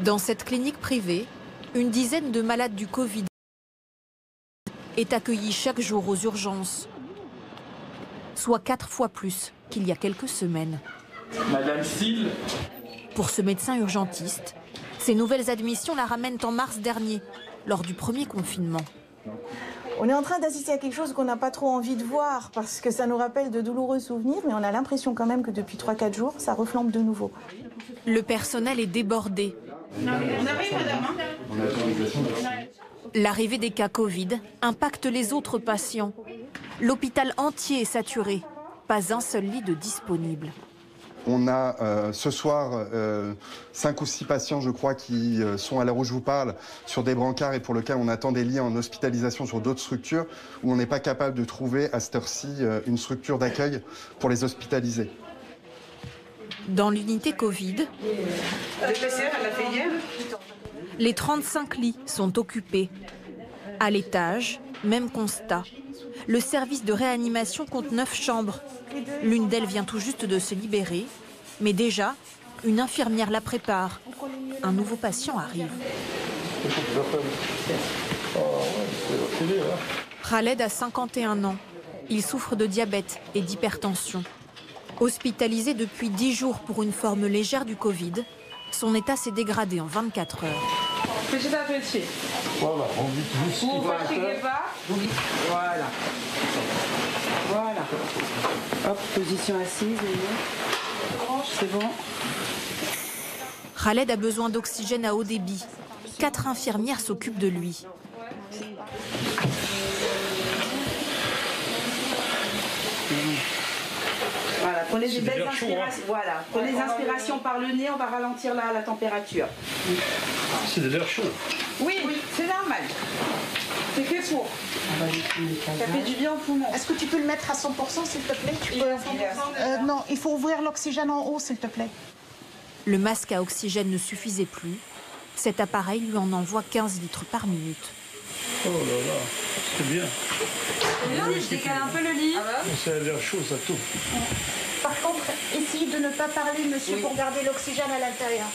Dans cette clinique privée, une dizaine de malades du Covid est accueillie chaque jour aux urgences, soit 4 fois plus qu'il y a quelques semaines. Madame Steele. Pour ce médecin urgentiste, ces nouvelles admissions la ramènent en mars dernier, lors du premier confinement. On est en train d'assister à quelque chose qu'on n'a pas trop envie de voir parce que ça nous rappelle de douloureux souvenirs, mais on a l'impression quand même que depuis 3-4 jours, ça reflambe de nouveau. Le personnel est débordé. On arrive, madame. L'arrivée des cas Covid impacte les autres patients. L'hôpital entier est saturé. Pas un seul lit de disponible. On a ce soir 5 ou 6 patients, je crois, qui sont à l'heure où je vous parle, sur des brancards et pour lesquels on attend des lits en hospitalisation sur d'autres structures, où on n'est pas capable de trouver à cette heure-ci une structure d'accueil pour les hospitaliser. Dans l'unité Covid, les 35 lits sont occupés. À l'étage, même constat. Le service de réanimation compte 9 chambres. L'une d'elles vient tout juste de se libérer, mais déjà, une infirmière la prépare. Un nouveau patient arrive. Khaled a 51 ans. Il souffre de diabète et d'hypertension. Hospitalisé depuis 10 jours pour une forme légère du Covid, son état s'est dégradé en 24 heures. Petit à petit. Voilà, on dit tout. Vous ne fatiguez pas. Voilà. Voilà. Hop, position assise. C'est bon. Khaled a besoin d'oxygène à haut débit. 4 infirmières s'occupent de lui. Voilà, prenez des belles inspirations. Voilà, prenez des inspirations par le nez, on va ralentir la température. C'est de l'air chaud. Oui, c'est normal. C'est fait pour. Ça fait du bien au poumon. Est-ce que tu peux le mettre à 100% s'il te plaît? Non, il faut ouvrir l'oxygène en haut s'il te plaît. Le masque à oxygène ne suffisait plus. Cet appareil lui en envoie 15 litres par minute. Oh là là, c'est bien. Je décale un peu le lit. Ça a l'air chaud, ça tout. Par contre, essayez de ne pas parler, monsieur, pour garder l'oxygène à l'intérieur.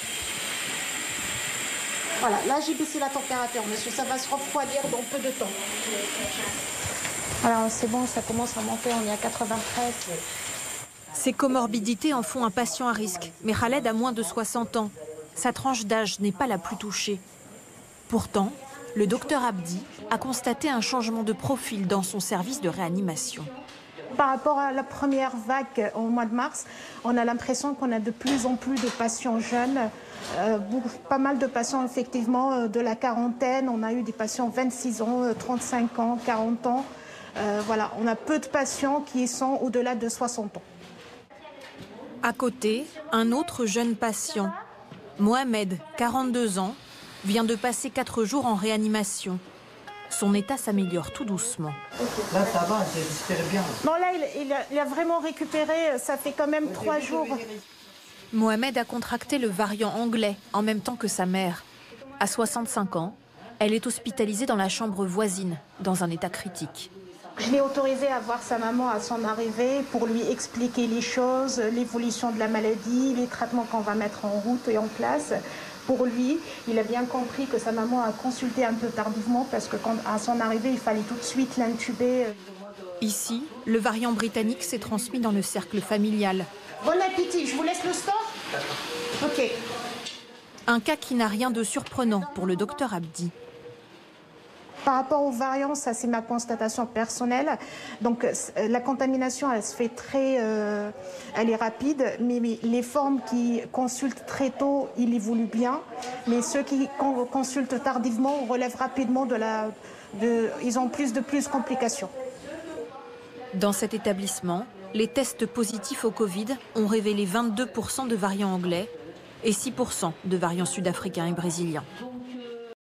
Voilà, là j'ai baissé la température, monsieur, ça va se refroidir dans peu de temps. Alors c'est bon, ça commence à monter, on est à 93. Ces comorbidités en font un patient à risque, mais Khaled a moins de 60 ans. Sa tranche d'âge n'est pas la plus touchée. Pourtant, le docteur Abdi a constaté un changement de profil dans son service de réanimation. Par rapport à la première vague au mois de mars, on a l'impression qu'on a de plus en plus de patients jeunes, pas mal de patients effectivement de la quarantaine. On a eu des patients 26 ans, 35 ans, 40 ans. Voilà, on a peu de patients qui sont au-delà de 60 ans. À côté, un autre jeune patient, Mohamed, 42 ans, vient de passer 4 jours en réanimation. Son état s'améliore tout doucement. Là, ça va, j'espère bien. Non, là, il a vraiment récupéré, ça fait quand même 3 jours. Mohamed a contracté le variant anglais en même temps que sa mère. À 65 ans, elle est hospitalisée dans la chambre voisine, dans un état critique. Je l'ai autorisé à voir sa maman à son arrivée pour lui expliquer les choses, l'évolution de la maladie, les traitements qu'on va mettre en route et en place. Pour lui, il a bien compris que sa maman a consulté un peu tardivement parce que à son arrivée, il fallait tout de suite l'intuber. Ici, le variant britannique s'est transmis dans le cercle familial. Bon appétit, je vous laisse le store? Ok. Un cas qui n'a rien de surprenant pour le docteur Abdi. Par rapport aux variants, ça c'est ma constatation personnelle. Donc la contamination, elle se fait elle est rapide, mais les formes qui consultent très tôt, ils évoluent bien. Mais ceux qui consultent tardivement relèvent rapidement ils ont plus de complications. Dans cet établissement, les tests positifs au Covid ont révélé 22% de variants anglais et 6% de variants sud-africains et brésiliens.